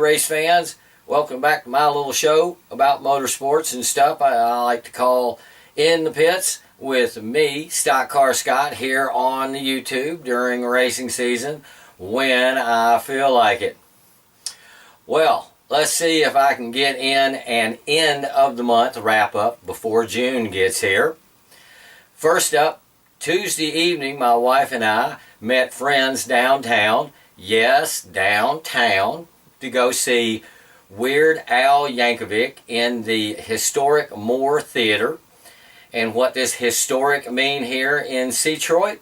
race fans, welcome back to my little show about motorsports and stuff I like to call In the Pits with me, StockCar Scott, here on the YouTube during racing season when I feel like it. Well, let's see if I can get in an end of the month wrap up before June gets here. First up, Tuesday evening my wife and I met friends downtown, yes, downtown, to go see Weird Al Yankovic in the historic Moore Theater. And what does historic mean here in Detroit?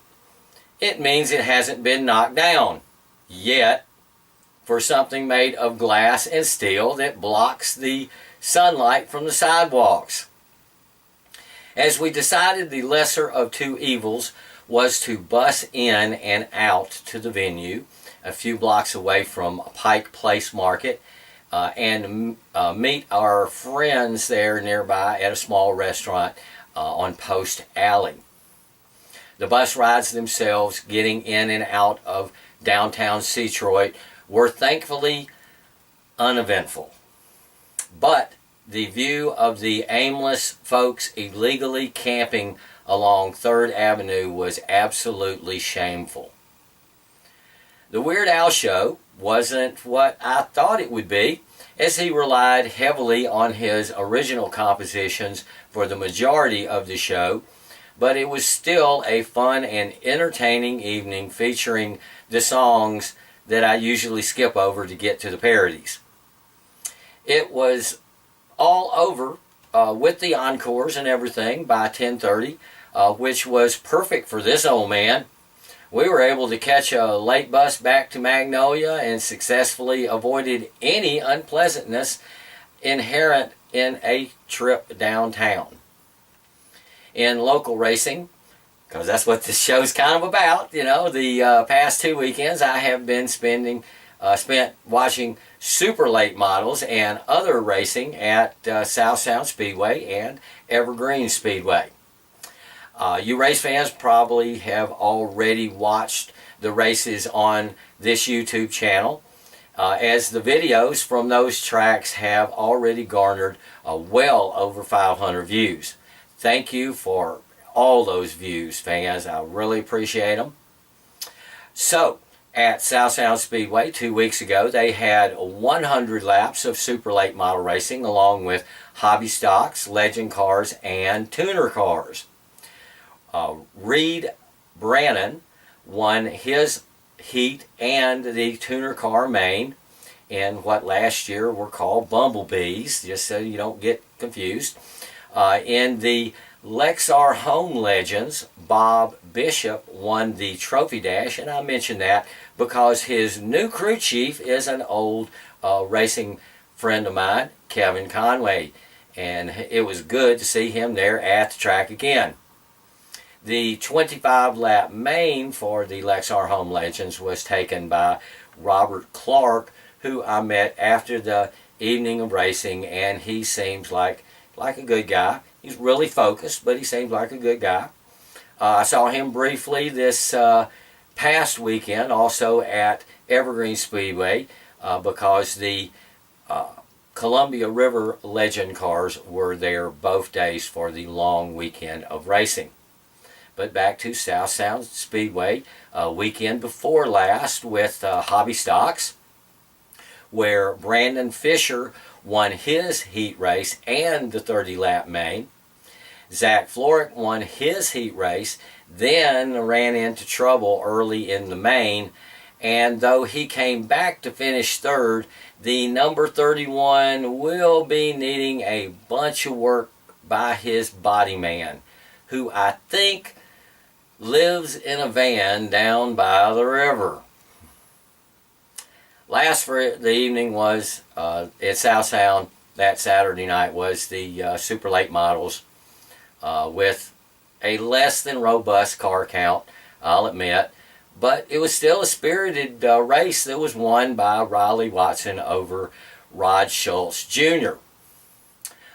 It means it hasn't been knocked down yet, for something made of glass and steel that blocks the sunlight from the sidewalks. As we decided the lesser of two evils was to bus in and out to the venue a few blocks away from Pike Place Market and meet our friends there nearby at a small restaurant on Post Alley. The bus rides themselves getting in and out of downtown Detroit were thankfully uneventful. But the view of the aimless folks illegally camping along 3rd Avenue was absolutely shameful. The Weird Al show wasn't what I thought it would be, as he relied heavily on his original compositions for the majority of the show, but it was still a fun and entertaining evening featuring the songs that I usually skip over to get to the parodies. It was all over with the encores and everything by 10:30, which was perfect for this old man. We were able to catch a late bus back to Magnolia and successfully avoided any unpleasantness inherent in a trip downtown. In local racing, because that's what this show's kind of about, you know, the past 2 weekends I have been spent watching super late models and other racing at South Sound Speedway and Evergreen Speedway. You race fans probably have already watched the races on this YouTube channel, as the videos from those tracks have already garnered well over 500 views. Thank you for all those views, fans. I really appreciate them. So, at South Sound Speedway 2 weeks ago, they had 100 laps of super late model racing along with hobby stocks, legend cars, and tuner cars. Reed Brannon won his heat and the tuner car main in what last year were called bumblebees, just so you don't get confused. In the Lexar Home Legends, Bob Bishop won the Trophy Dash, and I mention that because his new crew chief is an old racing friend of mine, Kevin Conway, and it was good to see him there at the track again. The 25-lap main for the Lexar Home Legends was taken by Robert Clark, who I met after the evening of racing, and he seems like a good guy. He's really focused, but he seems like a good guy. I saw him briefly this past weekend, also at Evergreen Speedway, because the Columbia River Legend cars were there both days for the long weekend of racing. But back to South Sound Speedway, weekend before last with hobby stocks, where Brandon Fisher won his heat race and the 30-lap main. Zach Florick won his heat race, then ran into trouble early in the main, and though he came back to finish third, the number 31 will be needing a bunch of work by his body man, who I think lives in a van down by the river. Last for the evening was at South Sound that Saturday night was the super late models with a less than robust car count, I'll admit, but it was still a spirited race that was won by Riley Watson over Rod Schultz Jr.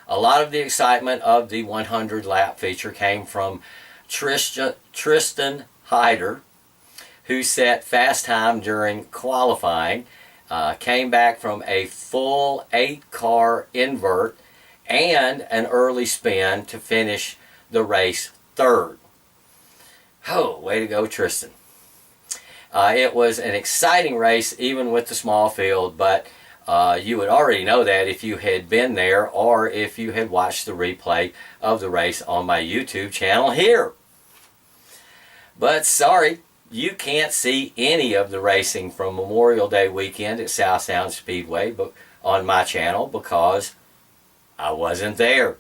A lot of the excitement of the 100-lap feature came from Tristan Hyder, who set fast time during qualifying came back from a full 8-car invert and an early spin to finish the race third. Oh, way to go, Tristan. It was an exciting race even with the small field, but you would already know that if you had been there or if you had watched the replay of the race on my YouTube channel here. But sorry, you can't see any of the racing from Memorial Day weekend at South Sound Speedway on my channel because I wasn't there.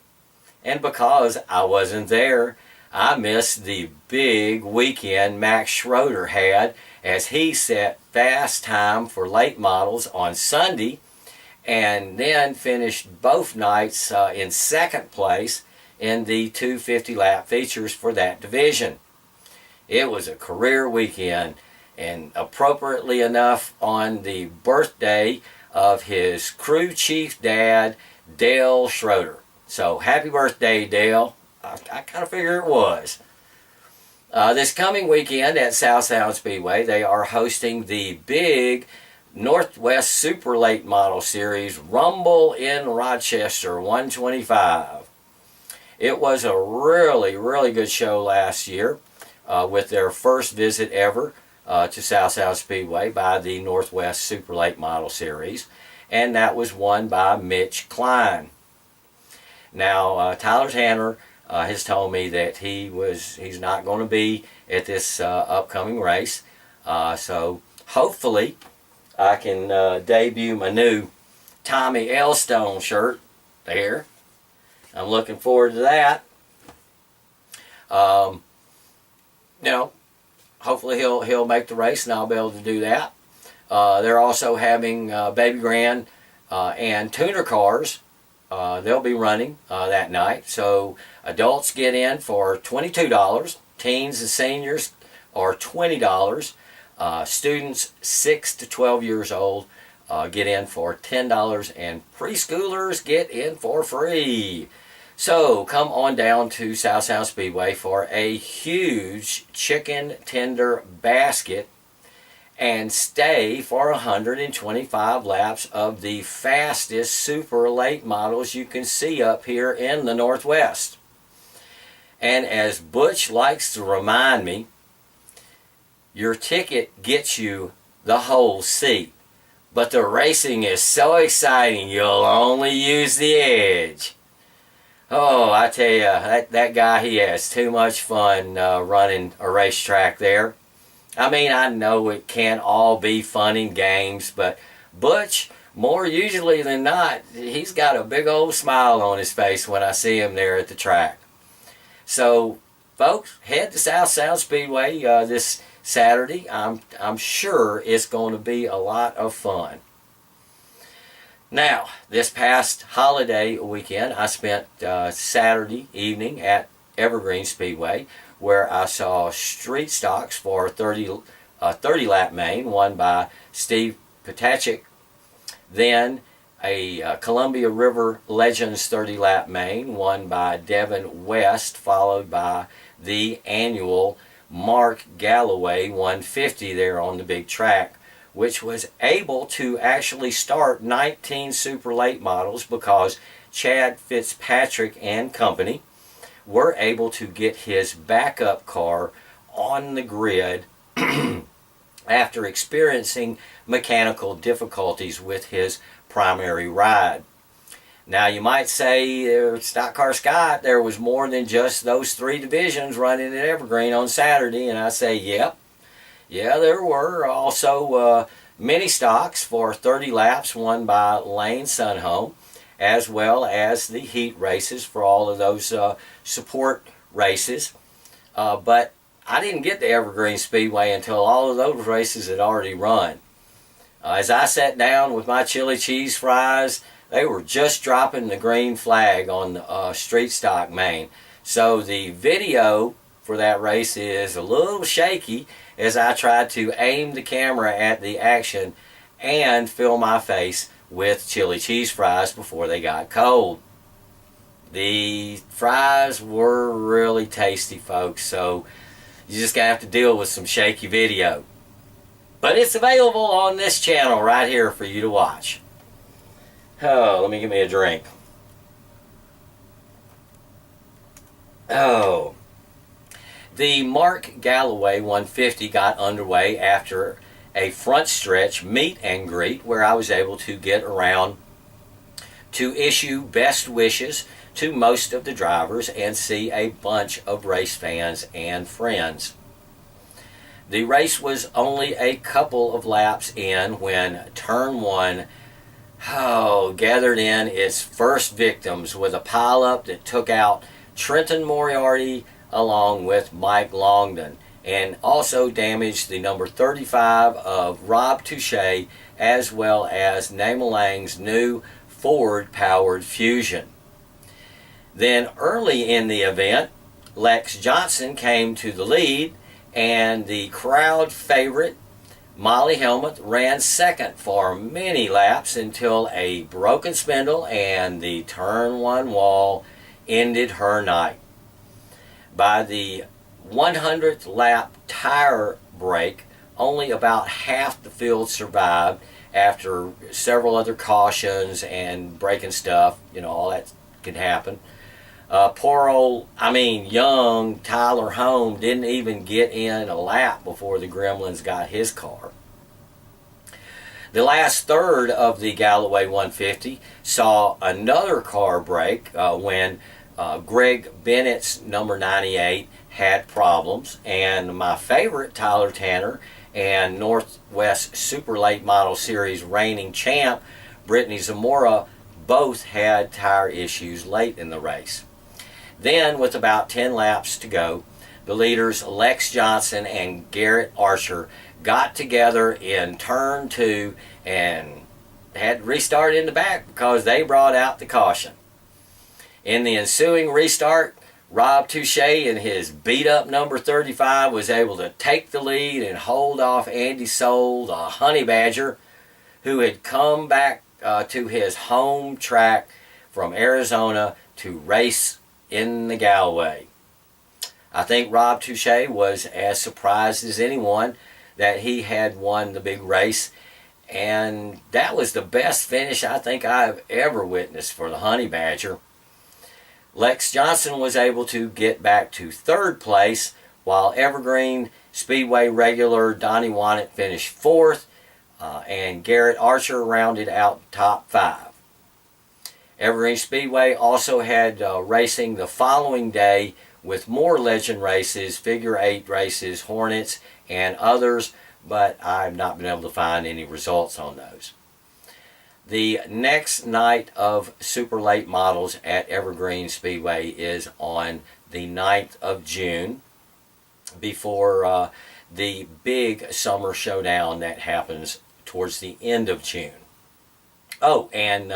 And because I wasn't there, I missed the big weekend Max Schroeder had as he set fast time for late models on Sunday and then finished both nights in second place in the 250 lap features for that division. It was a career weekend, and appropriately enough on the birthday of his crew chief dad, Dale Schroeder. So happy birthday, Dale. I kind of figure it was. This coming weekend at South Sound Speedway, they are hosting the big Northwest Super Late Model Series Rumble in Rochester 125. It was a really, really good show last year. With their first visit ever to South Sound Speedway by the Northwest Super Late Model Series, and that was won by Mitch Klein. Now, Tyler Tanner has told me that he's not going to be at this upcoming race, so hopefully I can debut my new Tommy Elstone shirt there. I'm looking forward to that. Hopefully he'll make the race and I'll be able to do that. They're also having Baby Grand and tuner cars. They'll be running that night. So adults get in for $22. Teens and seniors are $20. Students 6 to 12 years old get in for $10, and preschoolers get in for free. So come on down to South Sound Speedway for a huge chicken tender basket and stay for 125 laps of the fastest super late models you can see up here in the Northwest. And as Butch likes to remind me, your ticket gets you the whole seat, but the racing is so exciting you'll only use the edge. Oh, I tell you, that guy, he has too much fun running a racetrack there. I mean, I know it can't all be fun and games, but Butch, more usually than not, he's got a big old smile on his face when I see him there at the track. So, folks, head to South Sound Speedway this Saturday. I'm sure it's going to be a lot of fun. Now, this past holiday weekend, I spent Saturday evening at Evergreen Speedway, where I saw street stocks for 30 lap main, won by Steve Potachik. Then a Columbia River Legends 30 lap main, won by Devin West, followed by the annual Mark Galloway 150 there on the big track, which was able to actually start 19 super late models because Chad Fitzpatrick and company were able to get his backup car on the grid after experiencing mechanical difficulties with his primary ride. Now you might say, StockCar Scott, there was more than just those three divisions running at Evergreen on Saturday, and I say, yep. Yeah, there were also mini stocks for 30 laps won by Lane Sunhome, as well as the heat races for all of those support races. But I didn't get to Evergreen Speedway until all of those races had already run. As I sat down with my chili cheese fries, they were just dropping the green flag on the street stock main. So the video for that race is a little shaky as I tried to aim the camera at the action and fill my face with chili cheese fries before they got cold. The fries were really tasty, folks, so you just gotta have to deal with some shaky video. But it's available on this channel right here for you to watch. Oh, let me get me a drink. Oh. The Mark Galloway 150 got underway after a front stretch meet and greet where I was able to get around to issue best wishes to most of the drivers and see a bunch of race fans and friends. The race was only a couple of laps in when Turn 1 gathered in its first victims with a pileup that took out Trenton Moriarty along with Mike Longdon, and also damaged the number 35 of Rob Touche as well as Namelang's new Ford-powered Fusion. Then early in the event, Lex Johnson came to the lead, and the crowd favorite Molly Helmuth ran second for many laps until a broken spindle and the Turn 1 wall ended her night. By the 100th lap tire break, only about half the field survived after several other cautions and breaking stuff. You know, all that can happen. Young Tyler Home didn't even get in a lap before the Gremlins got his car. The last third of the Galloway 150 saw another car break when Greg Bennett's number 98 had problems, and my favorite Tyler Tanner and Northwest Super Late Model Series reigning champ Brittany Zamora both had tire issues late in the race. Then, with about 10 laps to go, the leaders Lex Johnson and Garrett Archer got together in Turn 2 and had to restart in the back because they brought out the caution. In the ensuing restart, Rob Touche and his beat-up number 35 was able to take the lead and hold off Andy Soul, the Honey Badger, who had come back to his home track from Arizona to race in the Galloway. I think Rob Touche was as surprised as anyone that he had won the big race, and that was the best finish I think I've ever witnessed for the Honey Badger. Lex Johnson was able to get back to third place, while Evergreen Speedway regular Donnie Wannett finished fourth, and Garrett Archer rounded out top 5. Evergreen Speedway also had racing the following day with more legend races, figure 8 races, Hornets, and others, but I've not been able to find any results on those. The next night of super late models at Evergreen Speedway is on the 9th of June before the big summer showdown that happens towards the end of June. Oh, and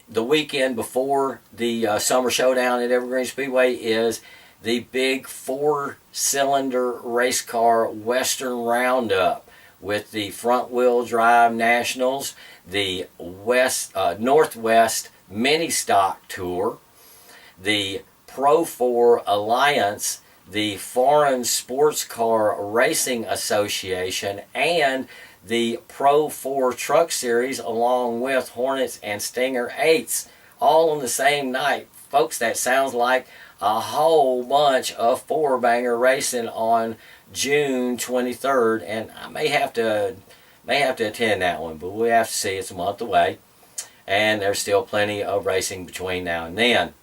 the weekend before the summer showdown at Evergreen Speedway is the big 4-cylinder race car Western Roundup with the front wheel drive nationals, the Northwest Mini Stock Tour, the Pro 4 Alliance, the Foreign Sports Car Racing Association, and the Pro 4 Truck Series, along with Hornets and Stinger 8s, all on the same night. Folks, that sounds like a whole bunch of four-banger racing on June 23rd, and I may have to attend that one, but we'll have to see. It's a month away, and there's still plenty of racing between now and then.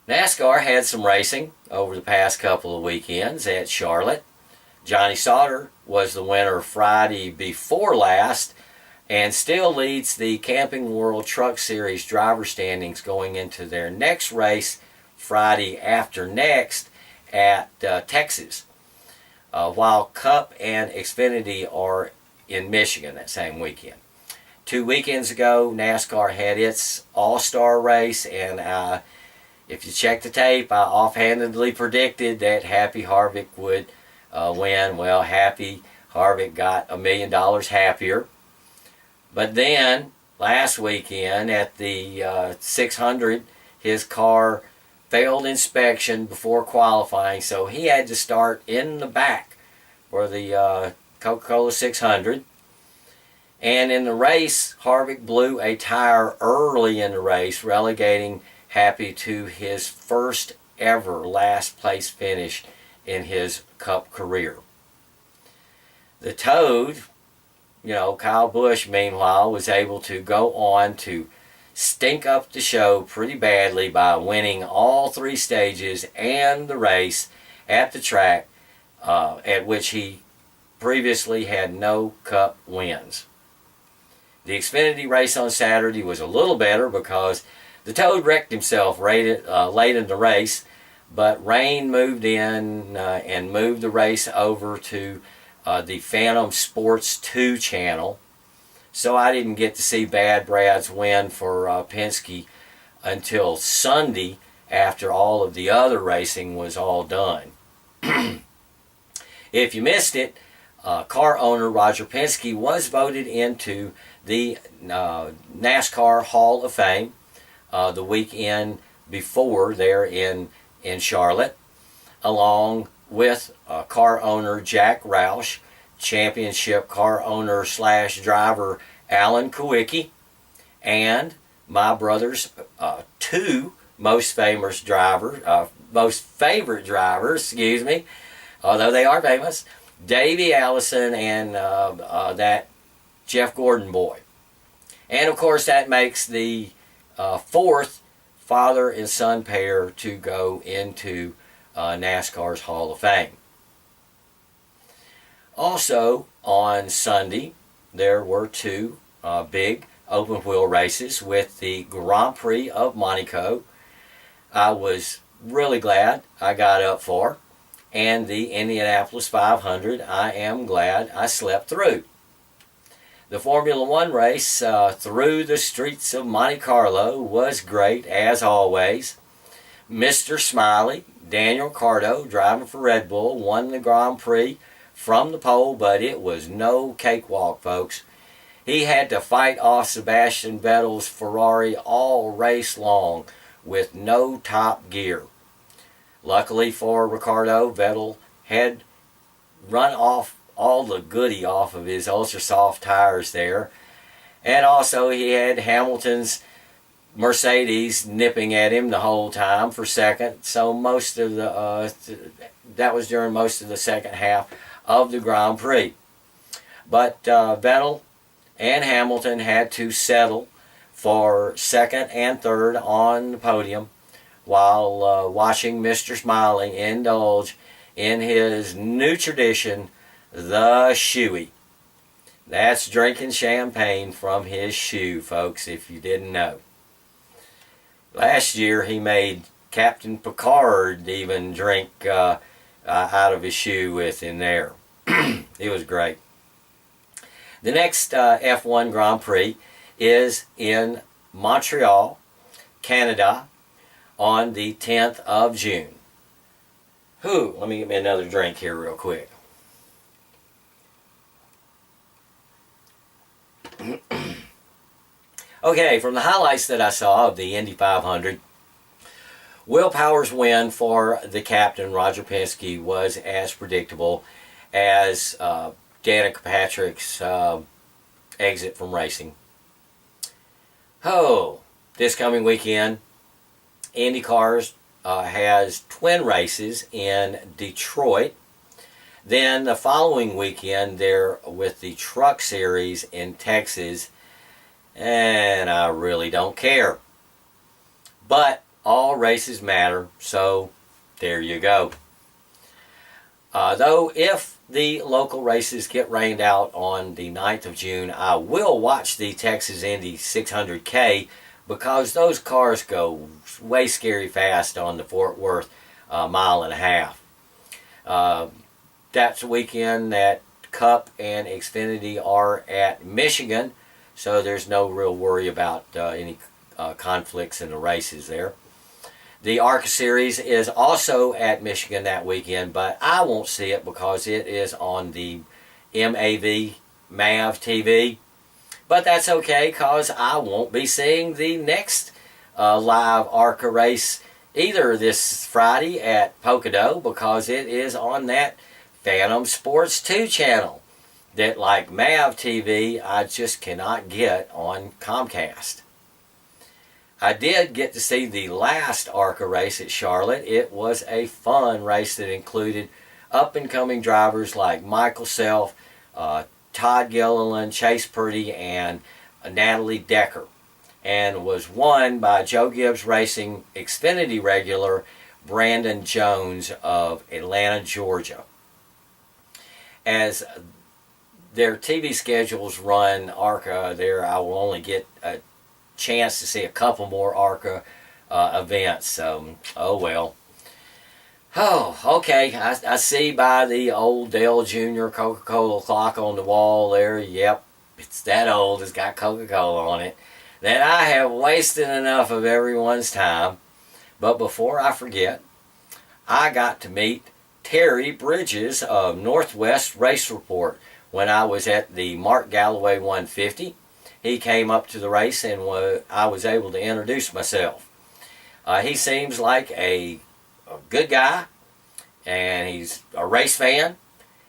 NASCAR had some racing over the past couple of weekends at Charlotte. Johnny Sauter was the winner Friday before last and still leads the Camping World Truck Series driver standings going into their next race Friday after next at Texas, while Cup and Xfinity are in Michigan that same weekend. 2 weekends ago, NASCAR had its All-Star race, and if you check the tape, I offhandedly predicted that Happy Harvick would win. Well, Happy Harvick got $1 million happier. But then, last weekend at the 600, his car failed inspection before qualifying, so he had to start in the back for the Coca-Cola 600. And in the race, Harvick blew a tire early in the race, relegating Happy to his first ever last place finish in his Cup career. The Toad, Kyle Busch, meanwhile, was able to go on to stink up the show pretty badly by winning all 3 stages and the race at the track at which he previously had no Cup wins. The Xfinity race on Saturday was a little better because the Toad wrecked himself late in the race, but rain moved in and moved the race over to the Phantom Sports 2 channel. So I didn't get to see Bad Brad's win for Penske until Sunday after all of the other racing was all done. If you missed it, car owner Roger Penske was voted into the NASCAR Hall of Fame the weekend before there in Charlotte, along with car owner Jack Roush, championship car owner / driver Alan Kulwicki, and my brother's 2 most favorite drivers, although they are famous, Davey Allison and that Jeff Gordon boy. And of course that makes the 4th father and son pair to go into NASCAR's Hall of Fame. Also on Sunday there were 2 big open wheel races with the Grand Prix of Monaco. I was really glad I got up for, and the Indianapolis 500 I am glad I slept through. The Formula One race through the streets of Monte Carlo was great as always. Mr. Smiley, Daniel Ricciardo, driving for Red Bull, won the Grand Prix from the pole, but it was no cakewalk, folks. He had to fight off Sebastian Vettel's Ferrari all race long with no top gear. Luckily for Ricciardo, Vettel had run off all the goodie off of his ultra soft tires there, and also he had Hamilton's Mercedes nipping at him the whole time for second. So most of the that was during most of the second half of the Grand Prix. But Vettel and Hamilton had to settle for second and third on the podium while watching Mr. Smiley indulge in his new tradition, the shoey. That's drinking champagne from his shoe, folks, if you didn't know. Last year he made Captain Picard even drink out of his shoe with him there. It was great. The next F1 Grand Prix is in Montreal, Canada, on the 10th of June. Let me get me another drink here real quick. Okay, from the highlights that I saw of the Indy 500, Will Power's win for the captain, Roger Penske, was as predictable as Danica Patrick's exit from racing. This coming weekend, IndyCar has twin races in Detroit. Then the following weekend, they're with the Truck Series in Texas, and I really don't care. But all races matter, so there you go. Though if the local races get rained out on the 9th of June, I will watch the Texas Indy 600K because those cars go way scary fast on the Fort Worth mile and a half. That's a weekend that Cup and Xfinity are at Michigan, so there's no real worry about any conflicts in the races there. The ARCA Series is also at Michigan that weekend, but I won't see it because it is on the MAV TV. But that's okay because I won't be seeing the next live ARCA race either this Friday at Pocono because it is on that Phantom Sports 2 channel that, like MAV TV, I just cannot get on Comcast. I did get to see the last ARCA race at Charlotte. It was a fun race that included up-and-coming drivers like Michael Self, Todd Gilliland, Chase Purdy, and Natalie Decker, and was won by Joe Gibbs Racing Xfinity regular Brandon Jones of Atlanta, Georgia. As their TV schedules run ARCA there, I will only get a chance to see a couple more ARCA events, so oh well. Oh, okay, I see by the old Dale Jr. Coca-Cola clock on the wall there, yep, it's that old, it's got Coca-Cola on it, that I have wasted enough of everyone's time. But before I forget, I got to meet Terry Bridges of Northwest Race Report when I was at the Mark Galloway 150. He came up to the race and I was able to introduce myself. He seems like a good guy, and he's a race fan,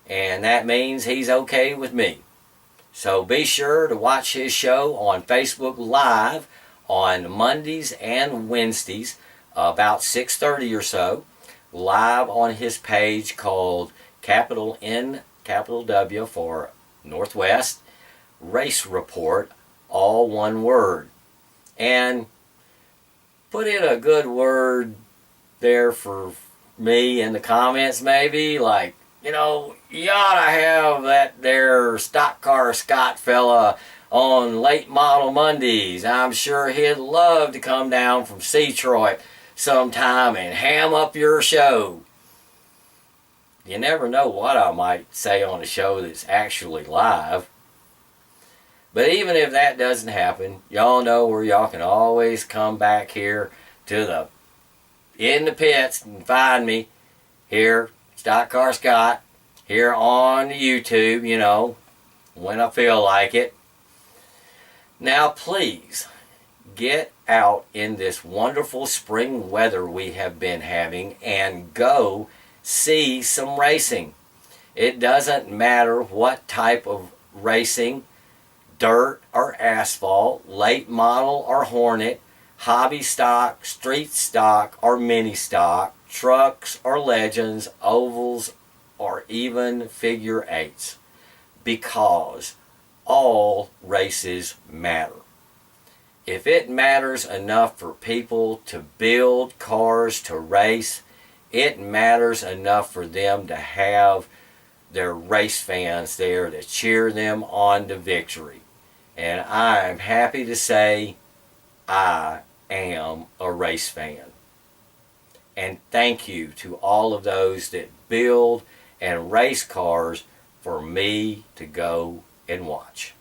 and that means he's okay with me. So be sure to watch his show on Facebook Live on Mondays and Wednesdays about 6:30 or so, live on his page called capital N, capital W for Northwest Race Report, all one word. And put in a good word there for me in the comments, maybe, like, you know, you ought to have that there StockCar Scott fella on Late Model Mondays. I'm sure he'd love to come down from Detroit sometime and ham up your show. You never know what I might say on a show that's actually live. But even if that doesn't happen, y'all know where y'all can always come back here to the in the pits and find me here, StockCar Scott, here on YouTube, you know, when I feel like it. Now please, get out in this wonderful spring weather we have been having and go see some racing. It doesn't matter what type of racing, dirt or asphalt, late model or Hornet, hobby stock, street stock or mini stock, trucks or legends, ovals or even figure eights, because all races matter. If it matters enough for people to build cars to race, it matters enough for them to have their race fans there to cheer them on to victory. And I am happy to say I am a race fan. And thank you to all of those that build and race cars for me to go and watch.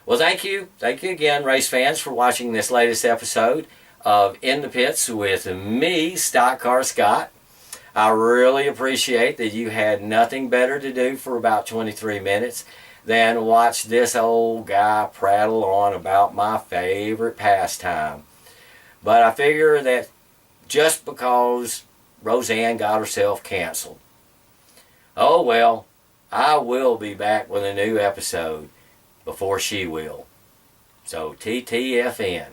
Well, thank you. Thank you again, race fans, for watching this latest episode of In the Pits with me, StockCar Scott. I really appreciate that you had nothing better to do for about 23 minutes than watch this old guy prattle on about my favorite pastime. But I figure that just because Roseanne got herself canceled, oh well, I will be back with a new episode before she will. So TTFN.